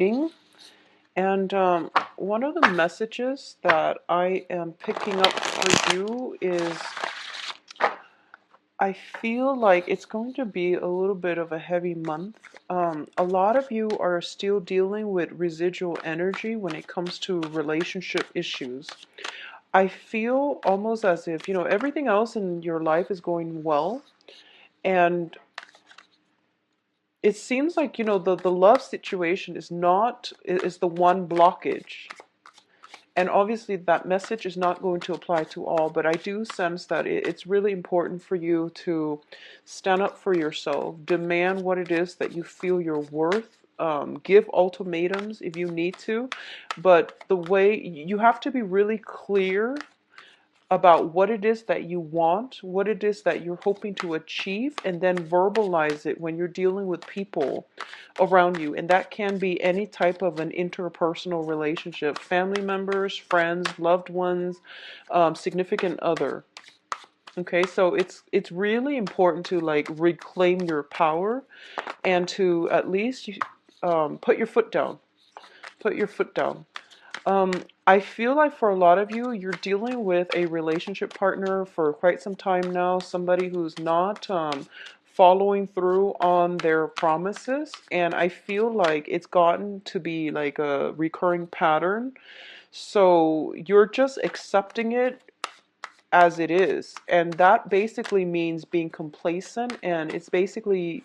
reading. And one of the messages that I am picking up for you is I feel like it's going to be a little bit of a heavy month. A lot of you are still dealing with residual energy when it comes to relationship issues. I feel almost as if, everything else in your life is going well. And it seems like, the love situation is the one blockage. And obviously that message is not going to apply to all, but I do sense that it's really important for you to stand up for yourself, demand what it is that you feel you're worth, give ultimatums if you need to, but the way you have to be really clear about what it is that you want, what it is that you're hoping to achieve, and then verbalize it when you're dealing with people around you. And that can be any type of an interpersonal relationship, family members, friends, loved ones, significant other. Okay, so it's really important to like reclaim your power and to at least put your foot down. Put your foot down. I feel like for a lot of you, you're dealing with a relationship partner for quite some time now, somebody who's not following through on their promises, and I feel like it's gotten to be like a recurring pattern. So you're just accepting it as it is, and that basically means being complacent, and it's basically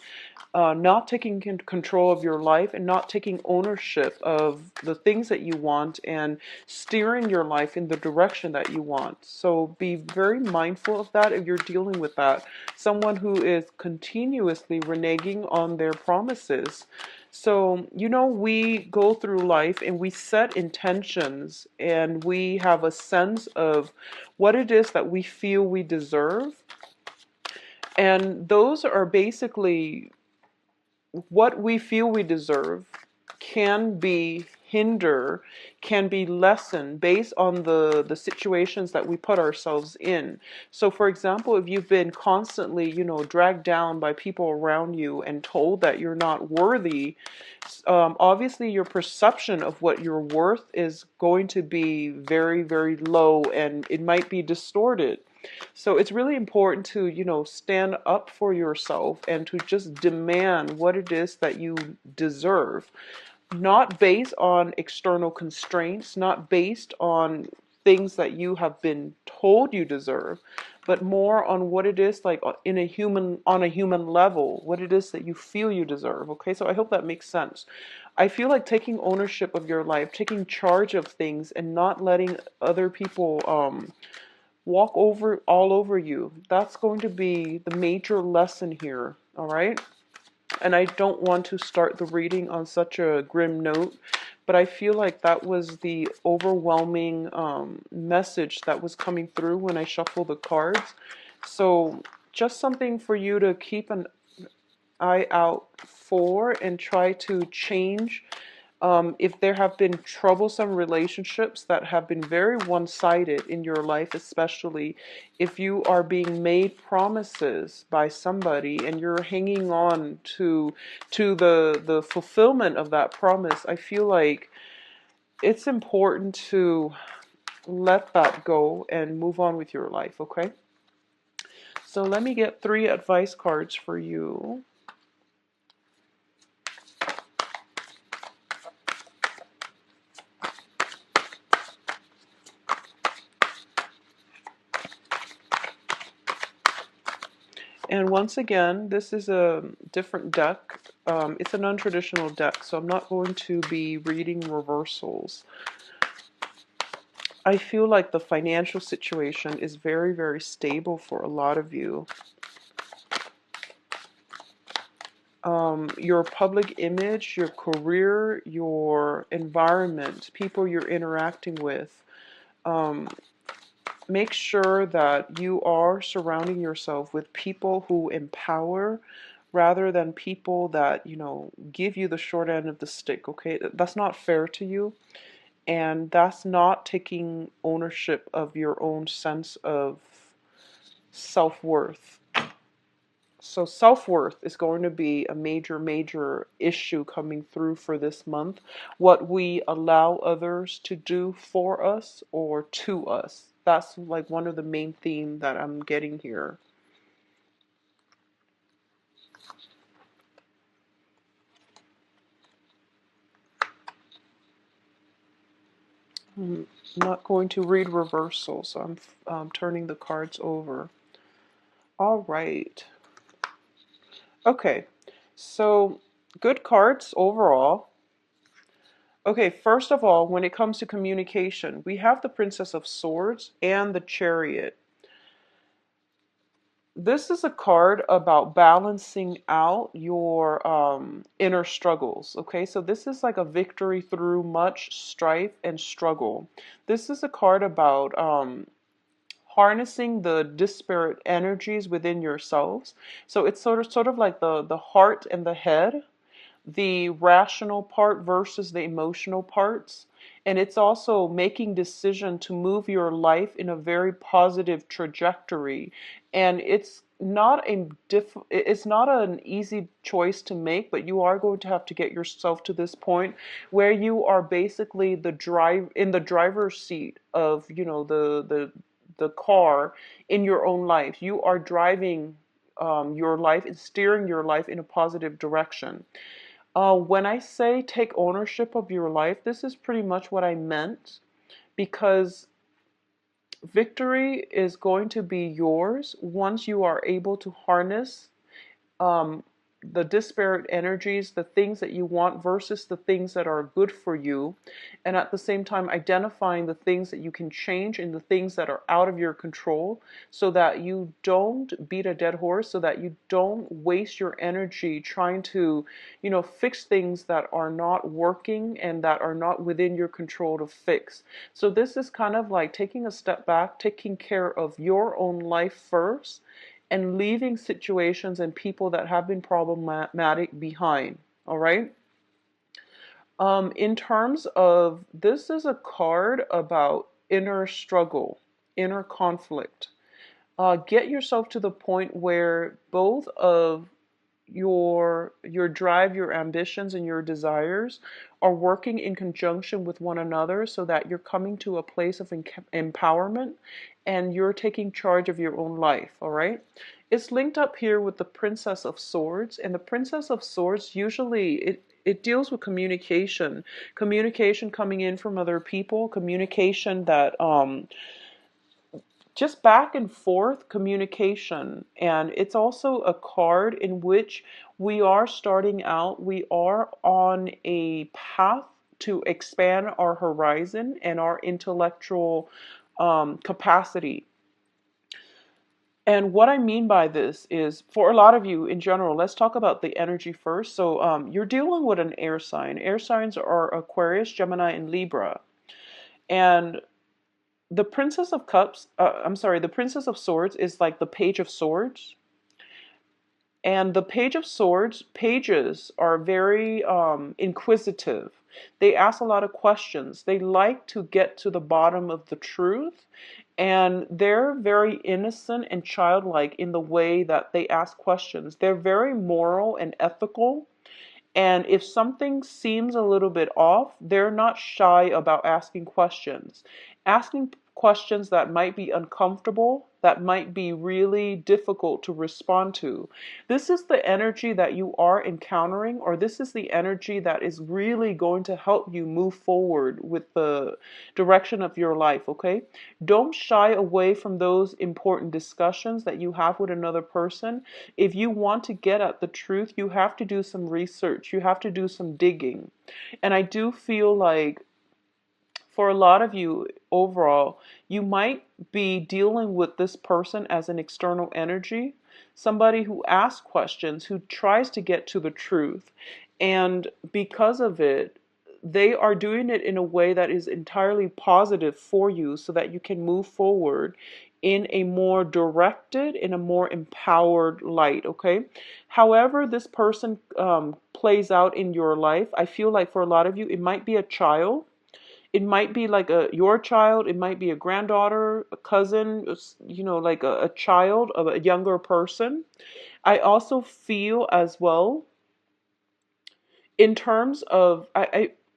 not taking control of your life and not taking ownership of the things that you want and steering your life in the direction that you want. So be very mindful of that if you're dealing with that. Someone who is continuously reneging on their promises. So, we go through life and we set intentions and we have a sense of what it is that we feel we deserve. And those are basically what we feel we deserve can be can be lessened based on the situations that we put ourselves in. So for example, if you've been constantly, dragged down by people around you and told that you're not worthy, obviously your perception of what you're worth is going to be very, very low, and it might be distorted. So it's really important to, stand up for yourself and to just demand what it is that you deserve, not based on external constraints, not based on things that you have been told you deserve, but more on what it is like on a human level, what it is that you feel you deserve. Okay, so I hope that makes sense. I feel like taking ownership of your life, taking charge of things, and not letting other people walk over all over you. That's going to be the major lesson here. All right. And I don't want to start the reading on such a grim note, but I feel like that was the overwhelming message that was coming through when I shuffled the cards. So just something for you to keep an eye out for and try to change. If there have been troublesome relationships that have been very one-sided in your life, especially if you are being made promises by somebody and you're hanging on to the fulfillment of that promise, I feel like it's important to let that go and move on with your life, okay? So let me get 3 advice cards for you. And once again, this is a different deck. It's a non-traditional deck, so I'm not going to be reading reversals. I feel like the financial situation is very, very stable for a lot of you. Your public image, your career, your environment, people you're interacting with. Make sure that you are surrounding yourself with people who empower rather than people that, give you the short end of the stick, okay? That's not fair to you, and that's not taking ownership of your own sense of self-worth. So self-worth is going to be a major, major issue coming through for this month. What we allow others to do for us or to us. That's like one of the main themes that I'm getting here. I'm not going to read reversal, so I'm turning the cards over. All right. Okay. So good cards overall. Okay, first of all, when it comes to communication, we have the Princess of Swords and the Chariot. This is a card about balancing out your inner struggles. Okay, so this is like a victory through much strife and struggle. This is a card about harnessing the disparate energies within yourselves. So it's sort of like the heart and the head, the rational part versus the emotional parts. And it's also making decision to move your life in a very positive trajectory. And it's not an easy choice to make, but you are going to have to get yourself to this point where you are basically in the driver's seat of, the car in your own life. You are driving your life and steering your life in a positive direction. When I say take ownership of your life, this is pretty much what I meant, because victory is going to be yours once you are able to harness um, the disparate energies, the things that you want versus the things that are good for you, and at the same time identifying the things that you can change and the things that are out of your control, so that you don't beat a dead horse, so that you don't waste your energy trying to, fix things that are not working and that are not within your control to fix. So this is kind of like taking a step back, taking care of your own life first, and leaving situations and people that have been problematic behind. All right. In terms of, this is a card about inner struggle, inner conflict. Get yourself to the point where both of your drive, your ambitions, and your desires are working in conjunction with one another, so that you're coming to a place of empowerment and you're taking charge of your own life. All right. It's linked up here with the Princess of Swords, and the Princess of Swords usually it deals with communication coming in from other people, communication that just back and forth communication. And it's also a card in which we are starting out, we are on a path to expand our horizon and our intellectual capacity. And what I mean by this is, for a lot of you in general, let's talk about the energy first. So you're dealing with an air sign. Air signs are Aquarius, Gemini, and Libra. And the Princess of Cups, the Princess of Swords is like the Page of Swords. And the Page of Swords, pages are very inquisitive. They ask a lot of questions. They like to get to the bottom of the truth. And they're very innocent and childlike in the way that they ask questions. They're very moral and ethical. And if something seems a little bit off, they're not shy about asking questions. Asking questions that might be uncomfortable, that might be really difficult to respond to. This is the energy that you are encountering, or this is the energy that is really going to help you move forward with the direction of your life, okay? Don't shy away from those important discussions that you have with another person. If you want to get at the truth, you have to do some research. You have to do some digging. And I do feel like for a lot of you overall, you might be dealing with this person as an external energy, somebody who asks questions, who tries to get to the truth. And because of it, they are doing it in a way that is entirely positive for you, so that you can move forward in a more directed, in a more empowered light, okay? However this person plays out in your life, I feel like for a lot of you, it might be a child. It might be like your child. It might be a granddaughter, a cousin, like a child of a younger person. I also feel as well in terms of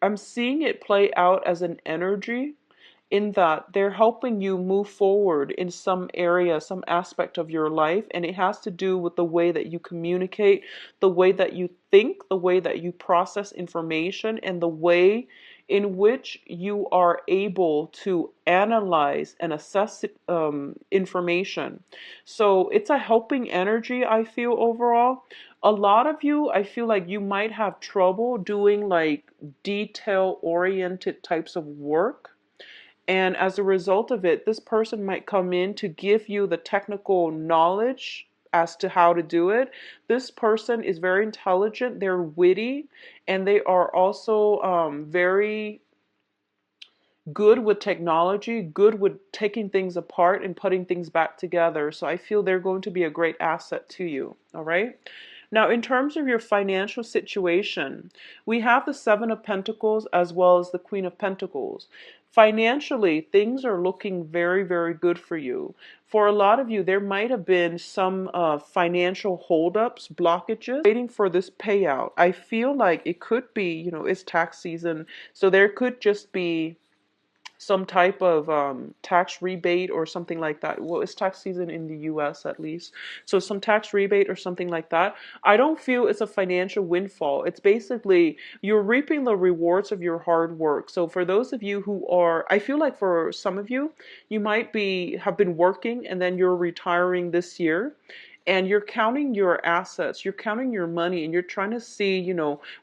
I'm seeing it play out as an energy in that they're helping you move forward in some area, some aspect of your life, and it has to do with the way that you communicate, the way that you think, the way that you process information, and the way in which you are able to analyze and assess information. So it's a helping energy, I feel, overall. A lot of you, I feel like you might have trouble doing like detail oriented types of work. And as a result of it, this person might come in to give you the technical knowledge as to how to do it. This person is very intelligent, they're witty, and they are also very good with technology, good with taking things apart and putting things back together. So I feel they're going to be a great asset to you. All right. Now, in terms of your financial situation, we have the Seven of Pentacles as well as the Queen of Pentacles. Financially, things are looking very, very good for you. For a lot of you, there might have been some financial holdups, blockages, waiting for this payout. I feel like it could be, it's tax season, so there could just be some type of tax rebate or something like that. Well, it's tax season in the US at least. So some tax rebate or something like that. I don't feel it's a financial windfall. It's basically you're reaping the rewards of your hard work. So for those of you who are, I feel like for some of you, you might have been working and then you're retiring this year. And you're counting your assets, you're counting your money, and you're trying to see,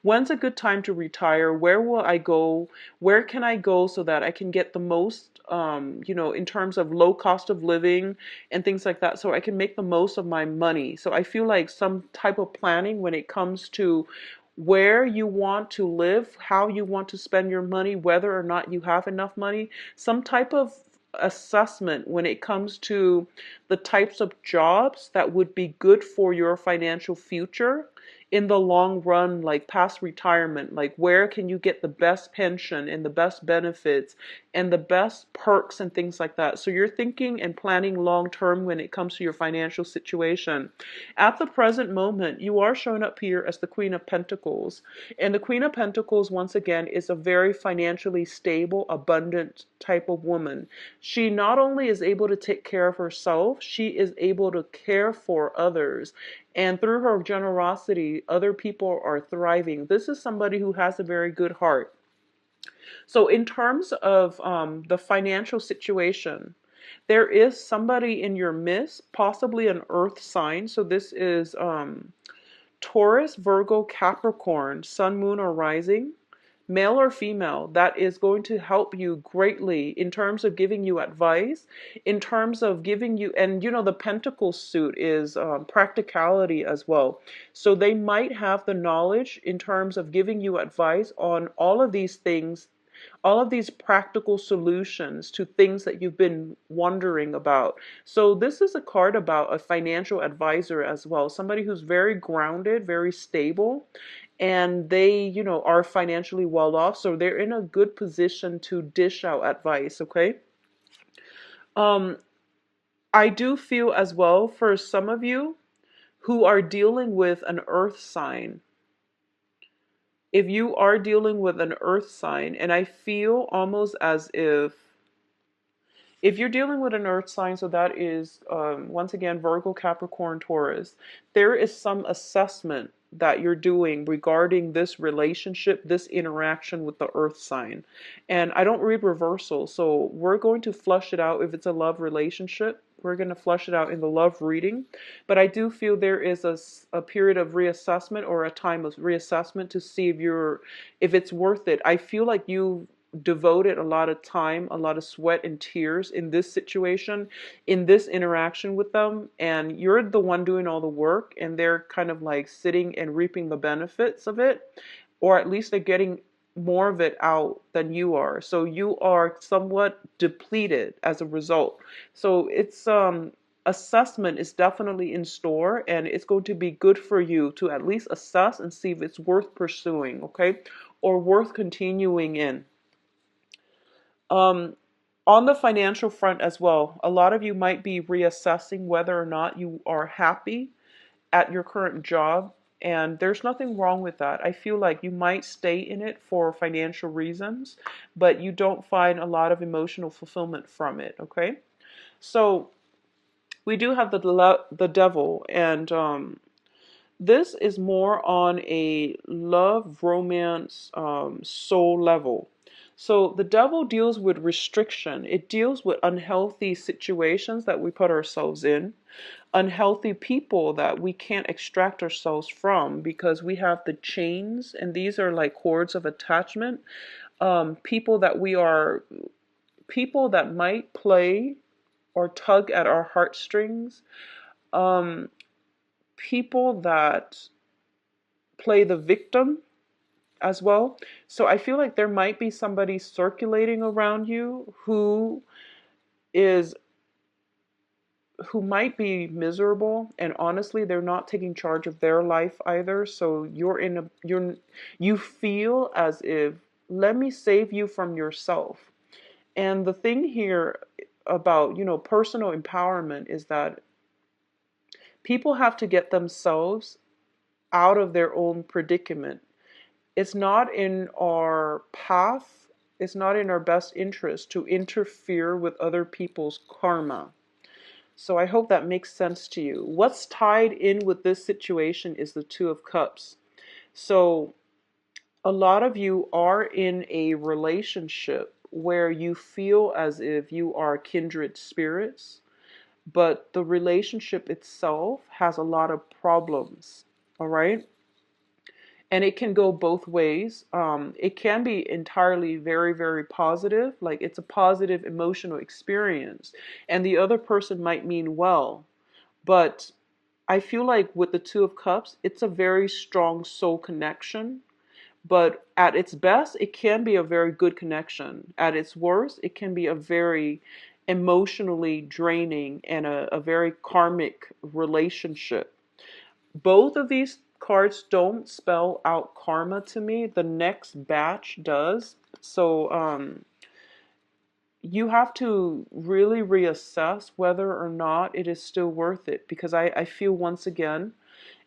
when's a good time to retire? Where will I go? Where can I go so that I can get the most, in terms of low cost of living and things like that, so I can make the most of my money. So I feel like some type of planning when it comes to where you want to live, how you want to spend your money, whether or not you have enough money, some type of assessment when it comes to the types of jobs that would be good for your financial future in the long run, like past retirement, like where can you get the best pension and the best benefits and the best perks and things like that. So you're thinking and planning long term when it comes to your financial situation. At the present moment, you are showing up here as the Queen of Pentacles. And the Queen of Pentacles, once again, is a very financially stable, abundant type of woman. She not only is able to take care of herself, she is able to care for others. And through her generosity, other people are thriving. This is somebody who has a very good heart. So in terms of the financial situation, there is somebody in your midst, possibly an earth sign. So this is Taurus, Virgo, Capricorn, Sun, Moon, or Rising, male or female, that is going to help you greatly in terms of giving you advice, in terms of giving you, and the Pentacle suit is practicality as well. So they might have the knowledge in terms of giving you advice on all of these things, all of these practical solutions to things that you've been wondering about. So this is a card about a financial advisor as well, somebody who's very grounded, very stable, and they, are financially well off, so they're in a good position to dish out advice, okay? Um, I do feel as well for some of you who are dealing with an earth sign, if you are dealing with an earth sign, and I feel almost as if you're dealing with an earth sign, so that is, once again, Virgo, Capricorn, Taurus, there is some assessment that you're doing regarding this relationship, this interaction with the earth sign. And I don't read reversal, so we're going to flush it out if it's a love relationship. We're going to flush it out in the love reading. But I do feel there is a period of reassessment or a time of reassessment to see if it's worth it. I feel like you devoted a lot of time, a lot of sweat and tears in this situation, in this interaction with them, and you're the one doing all the work, and they're kind of like sitting and reaping the benefits of it, or at least they're getting more of it out than you are. So you are somewhat depleted as a result. So it's assessment is definitely in store, and it's going to be good for you to at least assess and see if it's worth pursuing, okay, or worth continuing in. Um, on the financial front as well, a lot of you might be reassessing whether or not you are happy at your current job, and there's nothing wrong with that. I feel like you might stay in it for financial reasons, but you don't find a lot of emotional fulfillment from it, okay? So we do have the devil, and this is more on a love, romance, soul level. So the devil deals with restriction. It deals with unhealthy situations that we put ourselves in, unhealthy people that we can't extract ourselves from because we have the chains, and these are like cords of attachment. People that we are, people that might play or tug at our heartstrings, um, people that play the victim as well. So I feel like there might be somebody circulating around you is who might be miserable, and honestly they're not taking charge of their life either. So you feel as if, let me save you from yourself. And the thing here about, personal empowerment is that people have to get themselves out of their own predicament. It's not in our path, it's not in our best interest to interfere with other people's karma. So I hope that makes sense to you. What's tied in with this situation is the Two of Cups. So a lot of you are in a relationship where you feel as if you are kindred spirits, but the relationship itself has a lot of problems. All right? And it can go both ways. It can be entirely very, very positive, like it's a positive emotional experience, and the other person might mean well. But I feel like with the Two of Cups, it's a very strong soul connection. But at its best, it can be a very good connection. At its worst, it can be a very emotionally draining and a very karmic relationship. Both of these cards don't spell out karma to me. The next batch does. So you have to really reassess whether or not it is still worth it, because I feel, once again,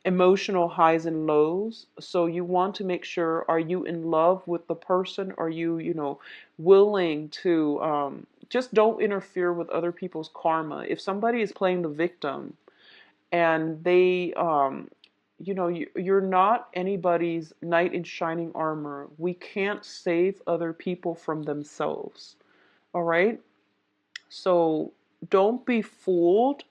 emotional highs and lows. So you want to make sure, are you in love with the person? Are you, willing to just don't interfere with other people's karma. If somebody is playing the victim and they you're not anybody's knight in shining armor. We can't save other people from themselves. All right? So don't be fooled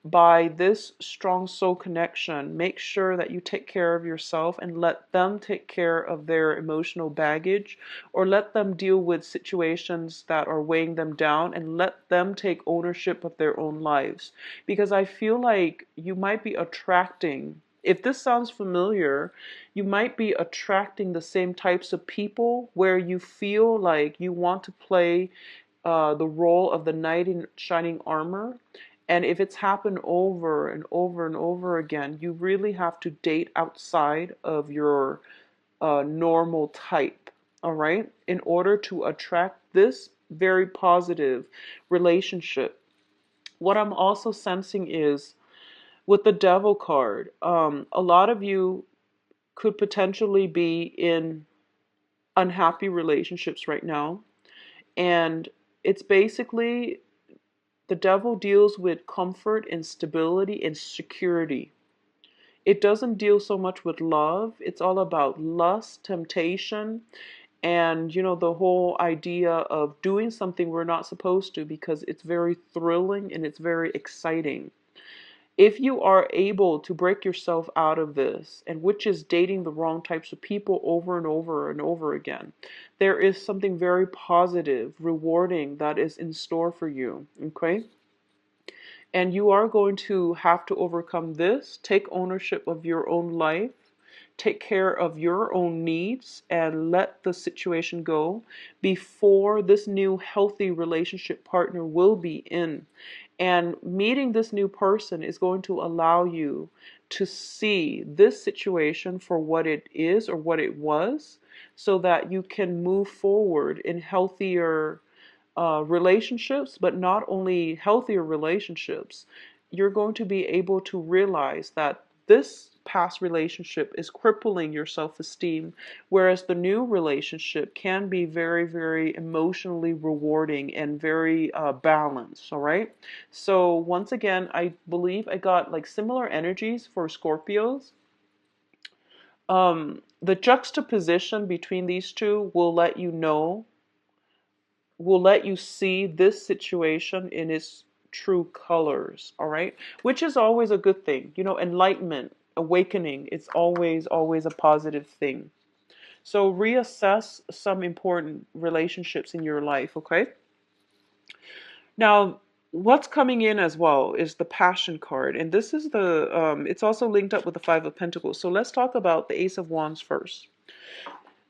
by this strong soul connection. Make sure that you take care of yourself and let them take care of their emotional baggage, or let them deal with situations that are weighing them down, and let them take ownership of their own lives. Because I feel like you might be attracting, if this sounds familiar, you might be attracting the same types of people where you feel like you want to play the role of the knight in shining armor. And if it's happened over and over and over again, you really have to date outside of your normal type, all right, in order to attract this very positive relationship. What I'm also sensing is with the Devil card, a lot of you could potentially be in unhappy relationships right now. And it's basically, the devil deals with comfort and stability and security. It doesn't deal so much with love. It's all about lust, temptation, and the whole idea of doing something we're not supposed to, because it's very thrilling and it's very exciting. If you are able to break yourself out of this, and which is dating the wrong types of people over and over and over again, there is something very positive, rewarding that is in store for you. Okay? And you are going to have to overcome this, take ownership of your own life, take care of your own needs, and let the situation go before this new healthy relationship partner will be in. And meeting this new person is going to allow you to see this situation for what it is or what it was, so that you can move forward in healthier relationships. But not only healthier relationships, you're going to be able to realize that this past relationship is crippling your self-esteem, whereas the new relationship can be very, very emotionally rewarding and very balanced. All right. So once again, I believe I got like similar energies for Scorpios. The juxtaposition between these two will let you see this situation in its true colors, all right? Which is always a good thing. You know, enlightenment, awakening, it's always, always a positive thing. So reassess some important relationships in your life, okay? Now, what's coming in as well is the Passion card. And this is it's also linked up with the Five of Pentacles. So let's talk about the Ace of Wands first.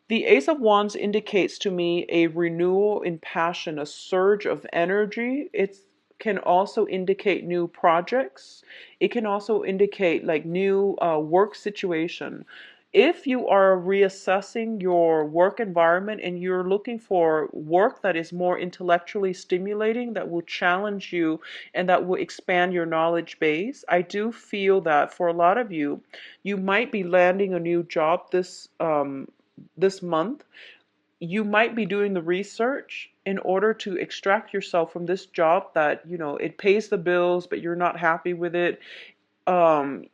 The Ace of Wands indicates to me a renewal in passion, a surge of energy. It can also indicate new projects. It can also indicate like new work situation. If you are reassessing your work environment and you're looking for work that is more intellectually stimulating, that will challenge you and that will expand your knowledge base, I do feel that for a lot of you, you might be landing a new job this month. You might be doing the research in order to extract yourself from this job that, you know, it pays the bills, but you're not happy with it.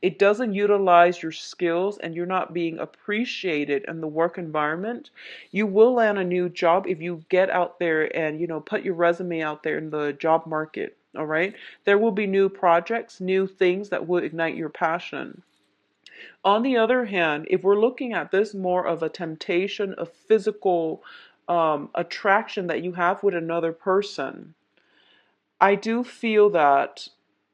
It doesn't utilize your skills and you're not being appreciated in the work environment. You will land a new job if you get out there and, you know, put your resume out there in the job market. All right. There will be new projects, new things that will ignite your passion. On the other hand, if we're looking at this more of a temptation, a physical attraction that you have with another person, I do feel that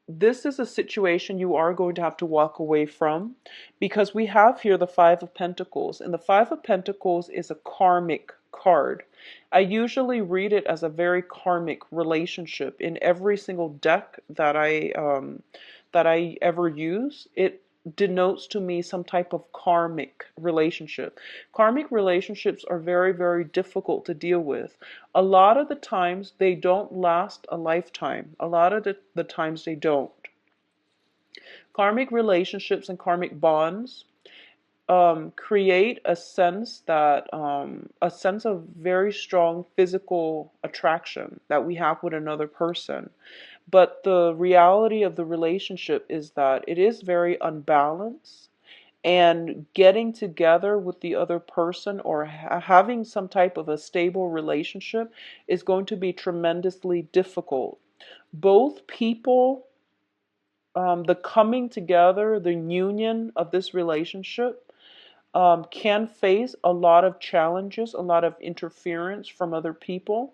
this is a situation you are going to have to walk away from, because we have here the Five of Pentacles, and the Five of Pentacles is a karmic card. I usually read it as a very karmic relationship in every single deck that I ever use. It denotes to me some type of karmic relationship. Karmic relationships are very, very difficult to deal with. A lot of the times they don't last a lifetime. A lot of the times they don't. Karmic relationships and karmic bonds create a sense of very strong physical attraction that we have with another person. But the reality of the relationship is that it is very unbalanced, and getting together with the other person or having some type of a stable relationship is going to be tremendously difficult. Both people, the coming together, the union of this relationship can face a lot of challenges, a lot of interference from other people,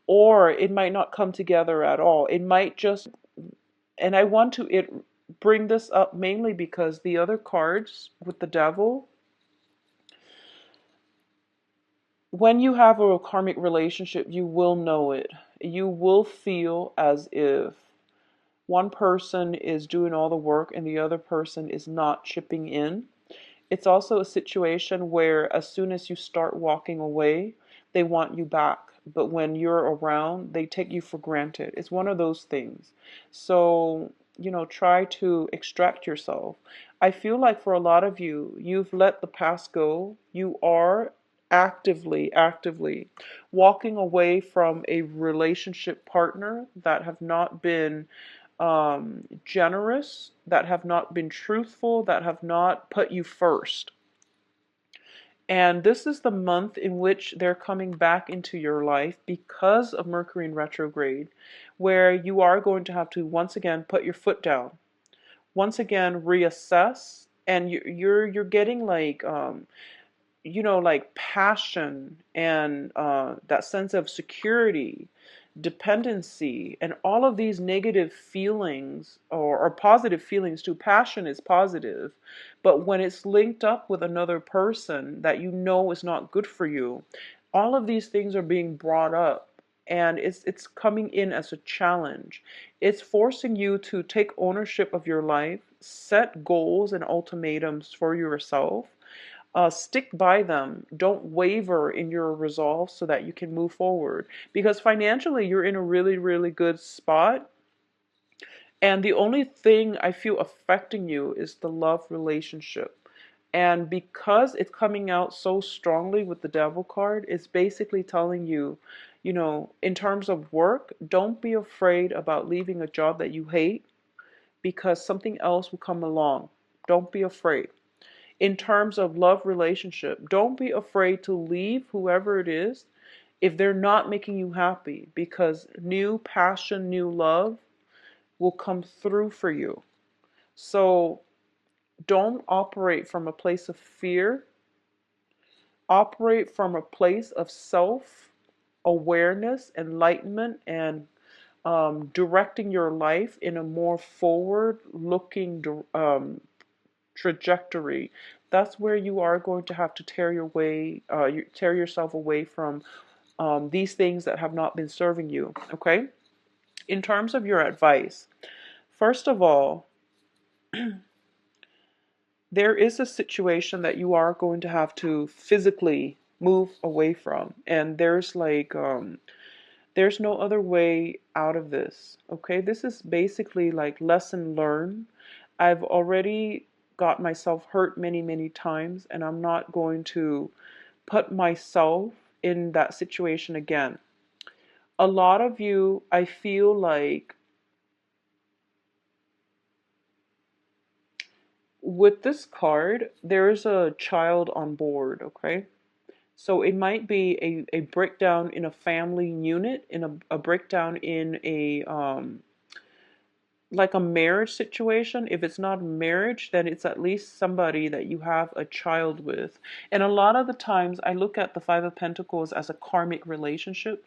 or it might not come together at all. It might just, and I want to bring this up mainly because the other cards with the devil, when you have a karmic relationship, you will know it. You will feel as if one person is doing all the work and the other person is not chipping in. It's also a situation where as soon as you start walking away, they want you back. But when you're around, they take you for granted. It's one of those things. So, you know, try to extract yourself. I feel like for a lot of you, you've let the past go. You are actively walking away from a relationship partner that have not been generous, that have not been truthful, that have not put you first. And this is the month in which they're coming back into your life because of Mercury in retrograde, where you are going to have to once again put your foot down, once again reassess, and you're getting like you know, like passion and that sense of security, dependency, and all of these negative feelings or positive feelings too. Passion is positive, but when it's linked up with another person that you know is not good for you, all of these things are being brought up. And it's coming in as a challenge. It's forcing you to take ownership of your life, set goals and ultimatums for yourself, stick by them. Don't waver in your resolve so that you can move forward. Because financially, you're in a really, really good spot. And the only thing I feel affecting you is the love relationship. And because it's coming out so strongly with the devil card, it's basically telling you, in terms of work, don't be afraid about leaving a job that you hate because something else will come along. Don't be afraid. In terms of love relationship, don't be afraid to leave whoever it is if they're not making you happy, because new passion, new love will come through for you. So don't operate from a place of fear. Operate from a place of self awareness, enlightenment, and directing your life in a more forward looking trajectory. That's where you are going to have to tear yourself away from these things that have not been serving you. Okay? In terms of your advice, first of all, there is a situation that you are going to have to physically move away from, and there's no other way out of this. Okay, this is basically like lesson learned. I've already got myself hurt many times, and I'm not going to put myself in that situation again. A lot of you, I feel like, with this card, there's a child on board, okay? So it might be a breakdown in a family unit, in a breakdown in a like a marriage situation. If it's not marriage, then it's at least somebody that you have a child with. And a lot of the times I look at the Five of Pentacles as a karmic relationship.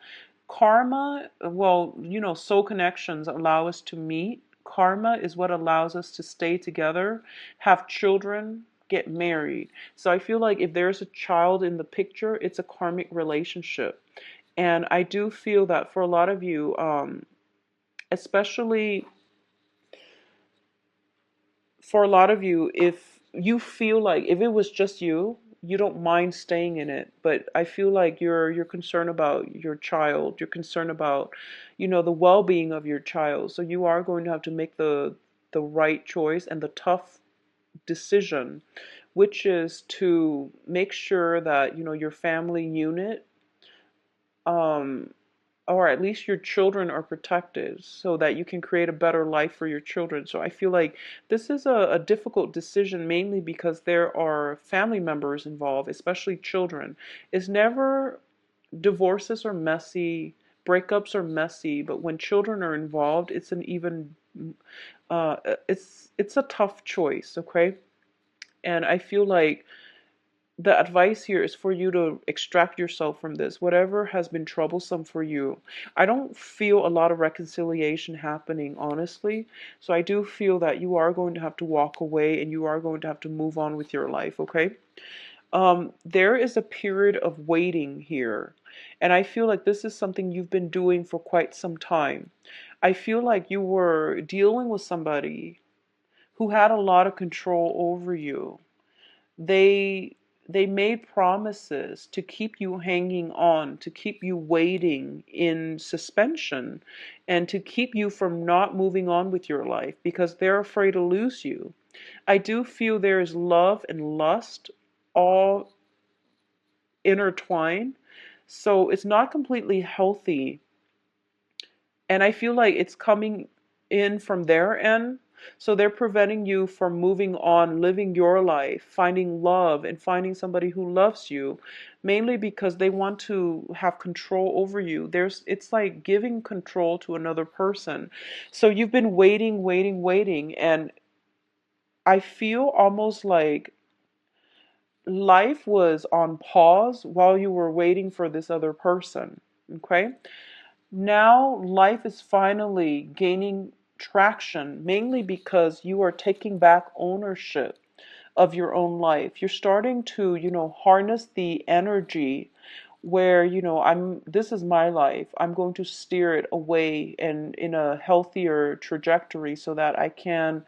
Karma, well, soul connections allow us to meet. Karma is what allows us to stay together, have children, get married. So I feel like if there's a child in the picture, it's a karmic relationship. And I do feel that for a lot of you, especially for a lot of you, if you feel like if it was just you, you don't mind staying in it. But I feel like you're concerned about your child. You're concerned about, the well-being of your child. So you are going to have to make the right choice and the tough decision, which is to make sure that, your family unit, um, or at least your children are protected so that you can create a better life for your children. So I feel like this is a difficult decision, mainly because there are family members involved, especially children. It's never, divorces are messy, breakups are messy, but when children are involved, it's an even uh, it's a tough choice, okay? And I feel like the advice here is for you to extract yourself from this, whatever has been troublesome for you. I don't feel a lot of reconciliation happening, honestly. So I do feel that you are going to have to walk away and you are going to have to move on with your life, okay? There is a period of waiting here. And I feel like this is something you've been doing for quite some time. I feel like you were dealing with somebody who had a lot of control over you. They made promises to keep you hanging on, to keep you waiting in suspension, and to keep you from not moving on with your life because they're afraid to lose you. I do feel there is love and lust all intertwined, so it's not completely healthy, and I feel like it's coming in from their end. So they're preventing you from moving on, living your life, finding love, and finding somebody who loves you, mainly because they want to have control over you. It's like giving control to another person. So you've been waiting, and I feel almost like life was on pause while you were waiting for this other person. Okay? Now life is finally gaining traction, mainly because you are taking back ownership of your own life. You're starting to, harness the energy where, this is my life. I'm going to steer it away and in a healthier trajectory so that I can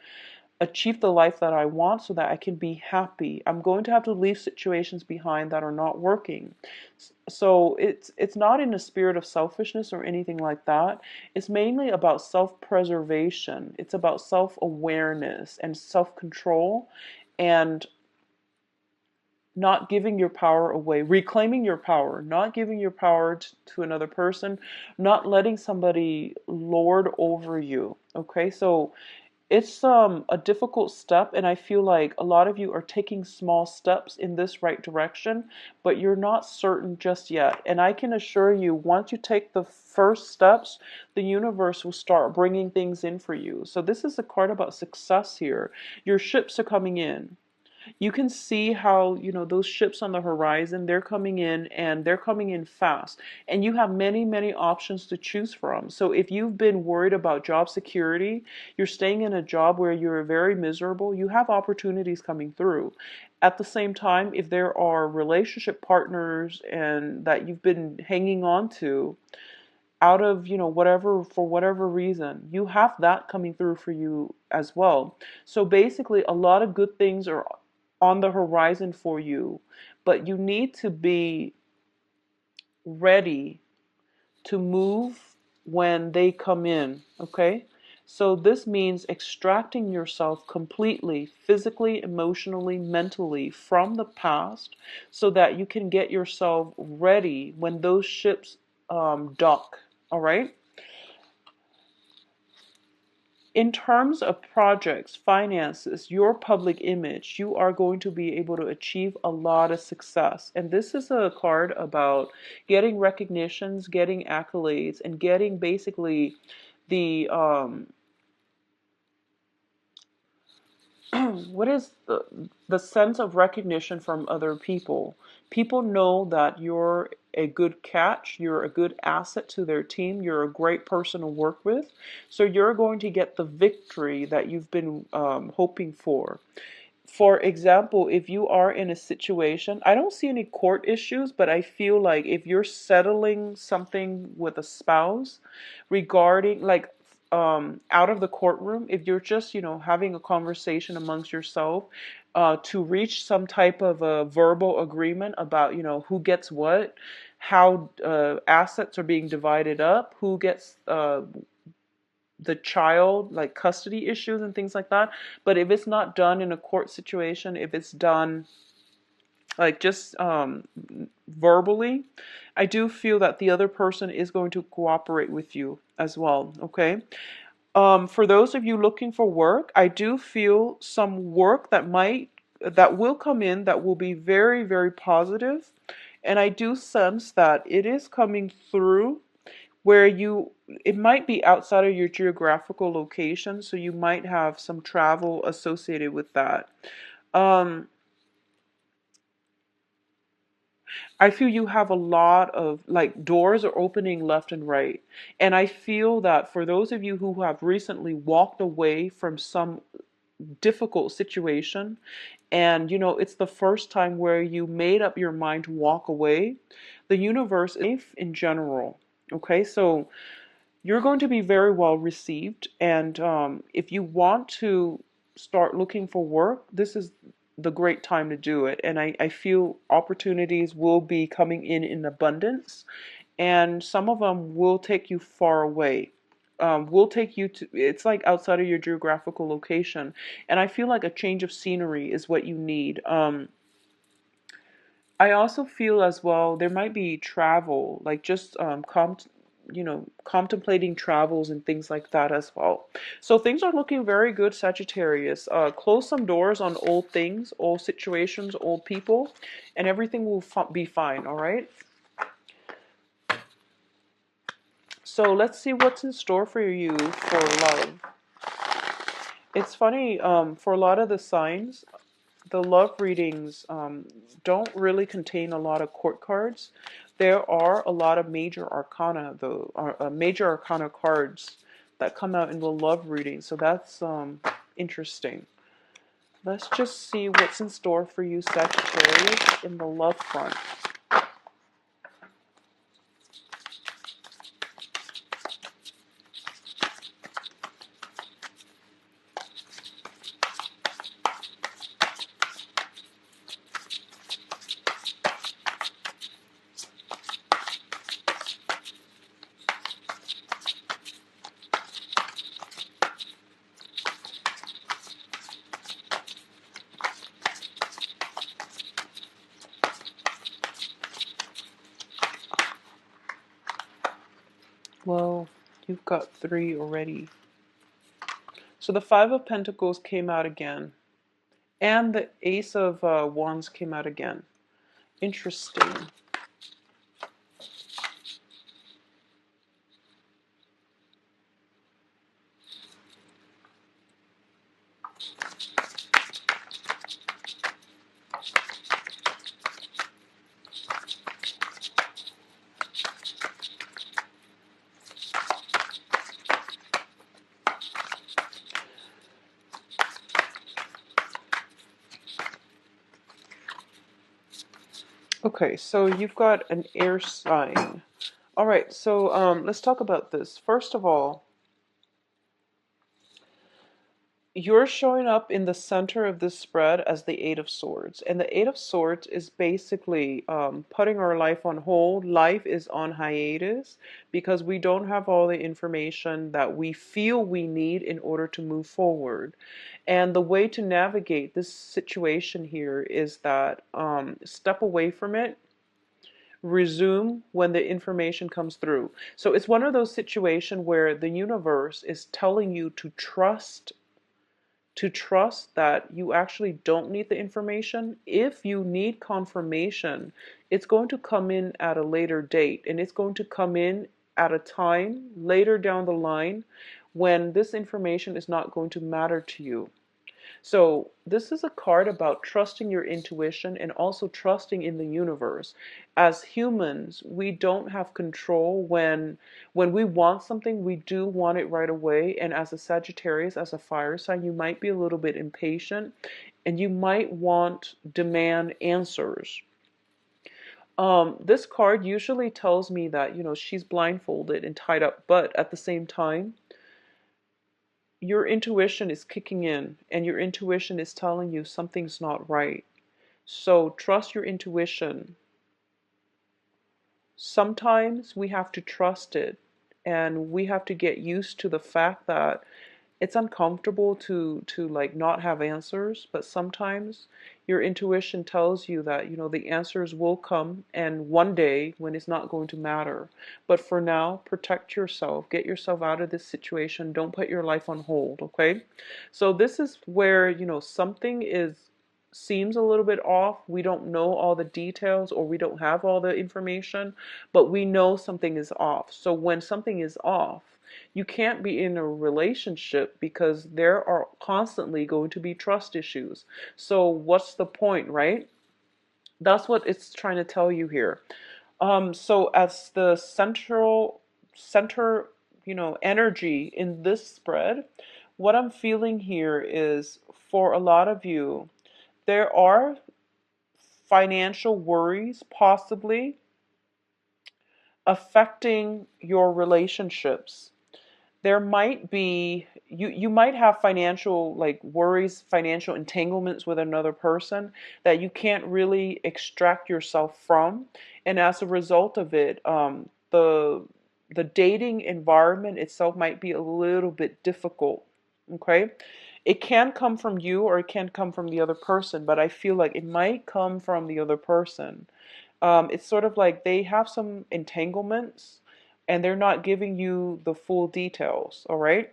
achieve the life that I want so that I can be happy. I'm going to have to leave situations behind that are not working. So it's not in a spirit of selfishness or anything like that. It's mainly about self-preservation. It's about self-awareness and self-control, and not giving your power away, reclaiming your power, not giving your power to another person, not letting somebody lord over you. Okay, so it's a difficult step, and I feel like a lot of you are taking small steps in this right direction, but you're not certain just yet. And I can assure you, once you take the first steps, the universe will start bringing things in for you. So this is a card about success here. Your ships are coming in. You can see how, those ships on the horizon, they're coming in, and they're coming in fast. And you have many, many options to choose from. So if you've been worried about job security, you're staying in a job where you're very miserable, you have opportunities coming through. At the same time, if there are relationship partners and that you've been hanging on to out of, whatever, for whatever reason, you have that coming through for you as well. So basically, a lot of good things are on the horizon for you, but you need to be ready to move when they come in, okay? So this means extracting yourself completely, physically, emotionally, mentally from the past so that you can get yourself ready when those ships dock, all right? In terms of projects, finances, your public image, you are going to be able to achieve a lot of success. And this is a card about getting recognitions, getting accolades, and getting basically the what is the sense of recognition from other people. People know that you're a good catch, you're a good asset to their team, you're a great person to work with. So you're going to get the victory that you've been hoping for. For example, if you are in a situation, I don't see any court issues, but I feel like if you're settling something with a spouse regarding, like, out of the courtroom, if you're just, having a conversation amongst yourself, to reach some type of a verbal agreement about, who gets what, how assets are being divided up, who gets the child, like custody issues and things like that. But if it's not done in a court situation, if it's done like just verbally, I do feel that the other person is going to cooperate with you as well, okay? For those of you looking for work, I do feel some work that will come in that will be very, very positive. And I do sense that it is coming through where it might be outside of your geographical location, so you might have some travel associated with that. Um, I feel you have a lot of, like, doors are opening left and right. And I feel that for those of you who have recently walked away from some difficult situation, and it's the first time where you made up your mind to walk away, the universe is safe in general. Okay, so you're going to be very well received. And if you want to start looking for work, this is the great time to do it. And I feel opportunities will be coming in abundance, and some of them will take you far away. Will take you to, it's like outside of your geographical location. And I feel like a change of scenery is what you need. I also feel as well there might be travel, like just contemplating travels and things like that as well. So things are looking very good, Sagittarius. Close some doors on old things, old situations, old people, and everything will be fine. All right. So let's see what's in store for you for love. It's funny, for a lot of the signs, the love readings don't really contain a lot of court cards. There are a lot of major arcana, though, major arcana cards that come out in the love reading. So that's interesting. Let's just see what's in store for you, Sagittarius, in the love front. Well, you've got 3 already. So the Five of Pentacles came out again. And the Ace of Wands came out again. Interesting. Okay, so you've got an air sign. All right, so let's talk about this. First of all, you're showing up in the center of this spread as the Eight of Swords. And the Eight of Swords is basically putting our life on hold. Life is on hiatus because we don't have all the information that we feel we need in order to move forward. And the way to navigate this situation here is that step away from it, resume when the information comes through. So it's one of those situations where the universe is telling you to trust that you actually don't need the information. If you need confirmation, it's going to come in at a later date, and it's going to come in at a time later down the line when this information is not going to matter to you. So this is a card about trusting your intuition and also trusting in the universe. As humans, we don't have control when we want something, we do want it right away. And as a Sagittarius, as a fire sign, you might be a little bit impatient and you might demand answers. This card usually tells me that, she's blindfolded and tied up, but at the same time, your intuition is kicking in and your intuition is telling you something's not right. So trust your intuition. Sometimes we have to trust it and we have to get used to the fact that it's uncomfortable to like not have answers, but sometimes your intuition tells you that the answers will come and one day when it's not going to matter. But for now, protect yourself, get yourself out of this situation, don't put your life on hold. Okay, so this is where something is seems a little bit off. We don't know all the details or we don't have all the information, but we know something is off. So when something is off, you can't be in a relationship because there are constantly going to be trust issues. So what's the point, right? That's what it's trying to tell you here. So as the center, energy in this spread, what I'm feeling here is for a lot of you, there are financial worries possibly affecting your relationships. There might be you might have financial like worries, financial entanglements with another person that you can't really extract yourself from, and as a result of it, the dating environment itself might be a little bit difficult. Okay, it can come from you or it can come from the other person, but I feel like it might come from the other person. It's sort of like they have some entanglements and they're not giving you the full details, all right?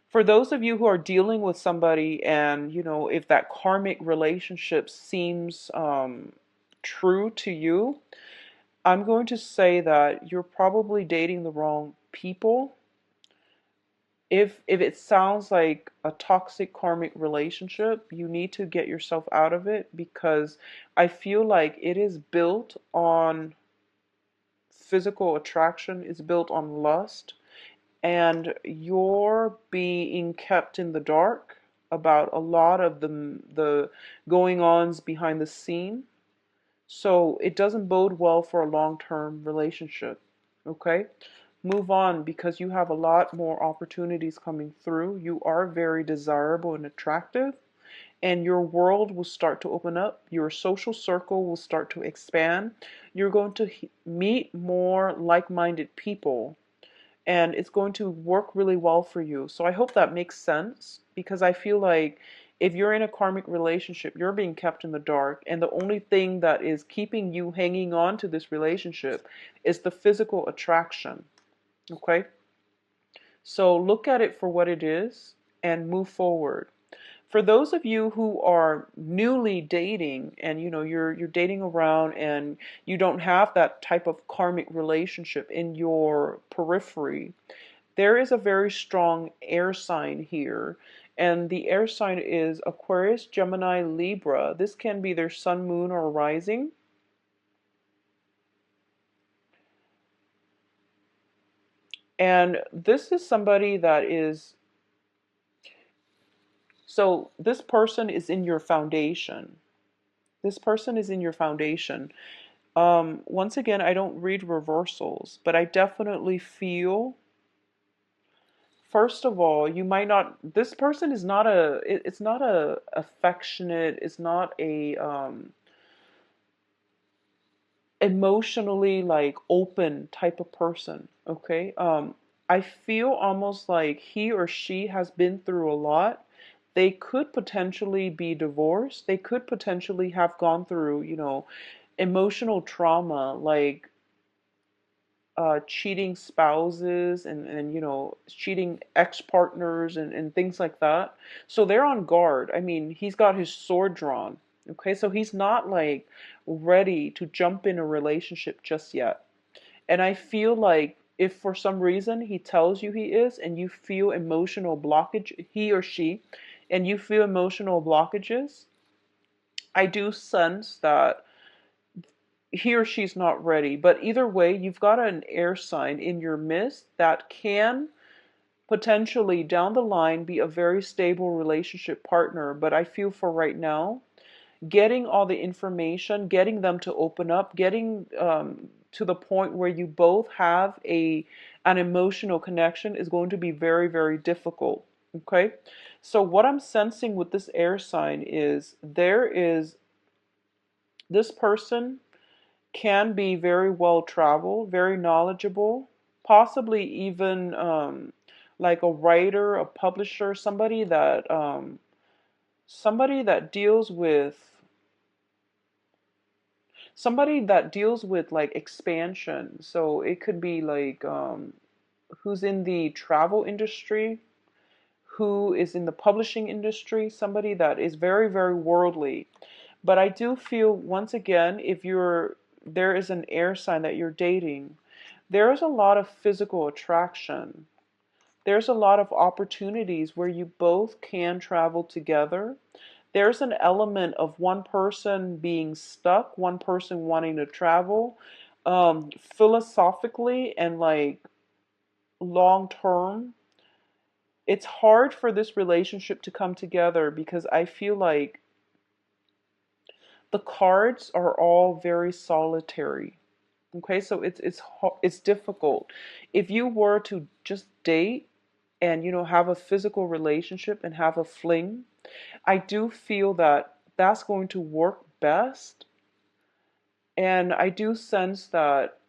For those of you who are dealing with somebody and, if that karmic relationship seems true to you, I'm going to say that you're probably dating the wrong people. If it sounds like a toxic karmic relationship, you need to get yourself out of it because I feel like it is built on physical attraction, is built on lust, and you're being kept in the dark about a lot of the going ons behind the scene. So it doesn't bode well for a long-term relationship. Okay? Move on because you have a lot more opportunities coming through. You are very desirable and attractive, and your world will start to open up. Your social circle will start to expand. You're going to meet more like-minded people, and it's going to work really well for you. So I hope that makes sense because I feel like if you're in a karmic relationship, you're being kept in the dark, and the only thing that is keeping you hanging on to this relationship is the physical attraction. Okay? So look at it for what it is and move forward. For those of you who are newly dating and you're dating around and you don't have that type of karmic relationship in your periphery, there is a very strong air sign here. And the air sign is Aquarius, Gemini, Libra. This can be their sun, moon, or rising. And this is somebody that is, so this person is in your foundation. This person is in your foundation. Once again, I don't read reversals, but I definitely feel, first of all, you might not, this person is not it's not a affectionate, it's not a, emotionally like open type of person. Okay. I feel almost like he or she has been through a lot. They could potentially be divorced. They could potentially have gone through, emotional trauma, like cheating spouses and cheating ex-partners and things like that. So they're on guard. I mean, he's got his sword drawn. Okay, so he's not like ready to jump in a relationship just yet. And I feel like if for some reason he tells you he is and you feel emotional blockage, he or she, and you feel emotional blockages, I do sense that he or she's not ready. But either way, you've got an air sign in your midst that can potentially down the line be a very stable relationship partner. But I feel for right now, getting all the information, getting them to open up, getting to the point where you both have an emotional connection is going to be very, very difficult. Okay? So what I'm sensing with this air sign is this person can be very well traveled, very knowledgeable, possibly even like a writer, a publisher, somebody that deals with like expansion. So it could be like who's in the travel industry, who is in the publishing industry, somebody that is very, very worldly. But I do feel, once again, if there is an air sign that you're dating, there is a lot of physical attraction. There's a lot of opportunities where you both can travel together. There's an element of one person being stuck, one person wanting to travel. Philosophically and like long term, it's hard for this relationship to come together because I feel like the cards are all very solitary. Okay, so it's difficult. If you were to just date and have a physical relationship and have a fling, I do feel that that's going to work best. And I do sense that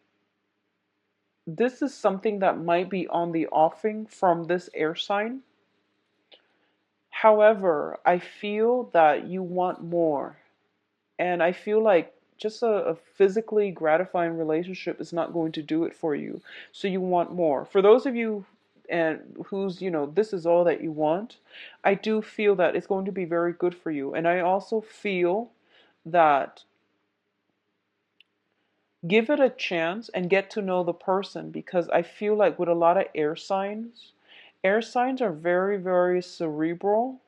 this is something that might be on the offing from this air sign. However, I feel that you want more. And I feel like just a physically gratifying relationship is not going to do it for you. So you want more. For those of you and who's, this is all that you want, I do feel that it's going to be very good for you. And I also feel that give it a chance and get to know the person, because I feel like with a lot of air signs are very, very cerebral,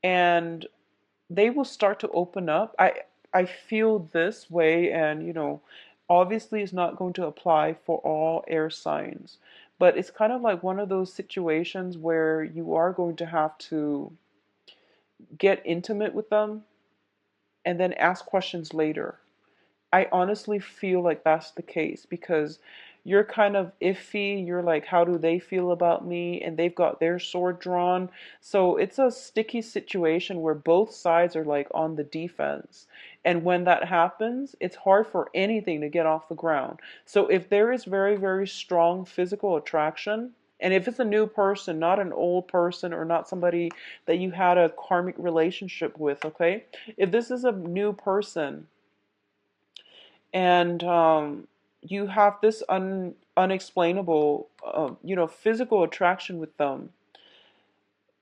and they will start to open up. I feel this way, and obviously it's not going to apply for all air signs, but it's kind of like one of those situations where you are going to have to get intimate with them and then ask questions later. I honestly feel like that's the case because you're kind of iffy. You're like, how do they feel about me? And they've got their sword drawn. So it's a sticky situation where both sides are like on the defense. And when that happens, it's hard for anything to get off the ground. So if there is very, very strong physical attraction, and if it's a new person, not an old person or not somebody that you had a karmic relationship with, okay? If this is a new person, and you have this unexplainable, physical attraction with them.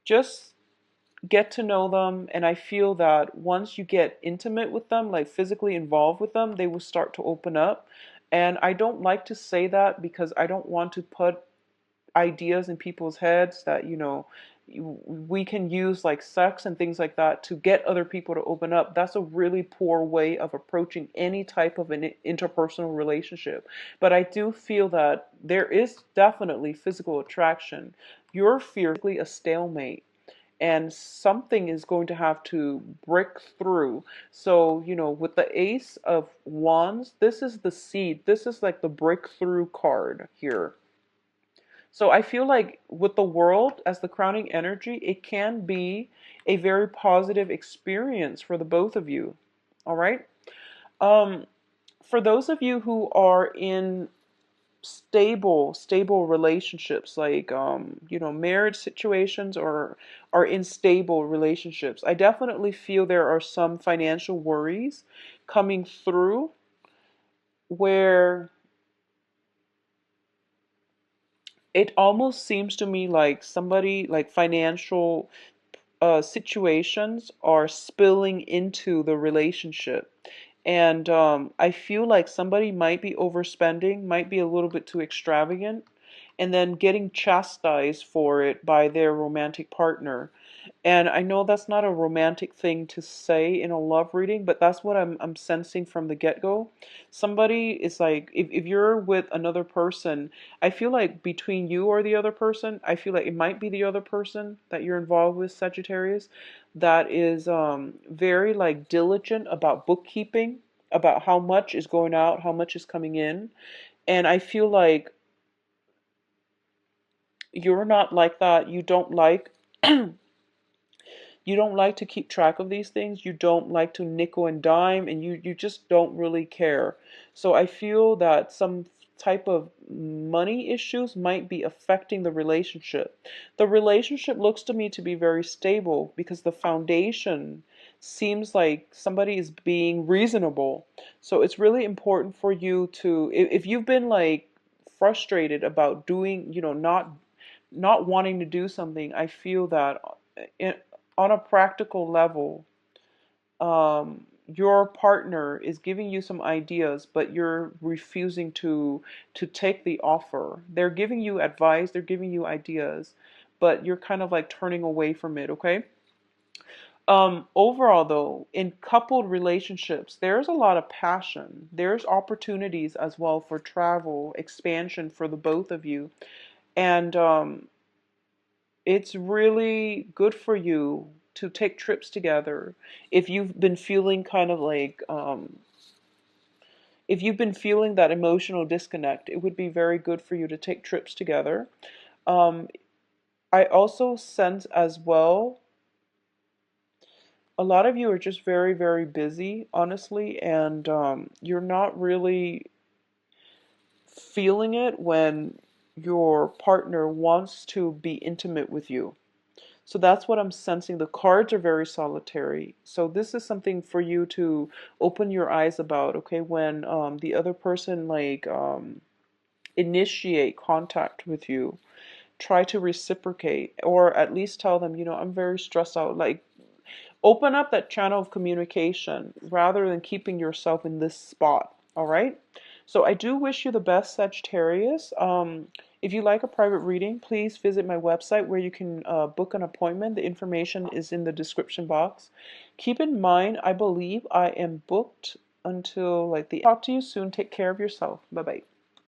Just get to know them, and I feel that once you get intimate with them, like physically involved with them, they will start to open up. And I don't like to say that because I don't want to put ideas in people's heads that, we can use like sex and things like that to get other people to open up. That's a really poor way of approaching any type of an interpersonal relationship. But I do feel that there is definitely physical attraction. You're physically a stalemate, and something is going to have to break through. So, with the Ace of Wands, this is the seed. This is like the breakthrough card here. So I feel like with the World as the crowning energy, it can be a very positive experience for the both of you. All right. Um, for those of you who are in stable relationships, like marriage situations, or are in stable relationships, I definitely feel there are some financial worries coming through, where it almost seems to me like somebody, like financial situations are spilling into the relationship. And I feel like somebody might be overspending, might be a little bit too extravagant, and then getting chastised for it by their romantic partner. And I know that's not a romantic thing to say in a love reading, but that's what I'm sensing from the get-go. Somebody is like, if you're with another person, I feel like between you or the other person, I feel like it might be the other person that you're involved with, Sagittarius, that is very like diligent about bookkeeping, about how much is going out, how much is coming in. And I feel like you're not like that. You don't like you don't like to keep track of these things. You don't like to nickel and dime, and you just don't really care. So I feel that some type of money issues might be affecting the relationship. The relationship looks to me to be very stable because the foundation seems like somebody is being reasonable. So it's really important for you to, if you've been like frustrated about doing, not wanting to do something, I feel that in, on a practical level, your partner is giving you some ideas, but you're refusing to take the offer. They're giving you advice, they're giving you ideas, but you're kind of like turning away from it, okay? Overall, though, in coupled relationships, there's a lot of passion. There's opportunities as well for travel, expansion for the both of you. And it's really good for you to take trips together. If you've been feeling kind of like, if you've been feeling that emotional disconnect, it would be very good for you to take trips together. Um, I also sense as well, a lot of you are just very, very busy, honestly, and you're not really feeling it when your partner wants to be intimate with you. So that's what I'm sensing. The cards are very solitary. So this is something for you to open your eyes about, okay? When the other person like initiate contact with you, try to reciprocate, or at least tell them, I'm very stressed out. Like, open up that channel of communication rather than keeping yourself in this spot. All right. So I do wish you the best, Sagittarius. If you like a private reading, please visit my website where you can book an appointment. The information is in the description box. Keep in mind, I believe I am booked until like the. Talk to you soon. Take care of yourself. Bye bye.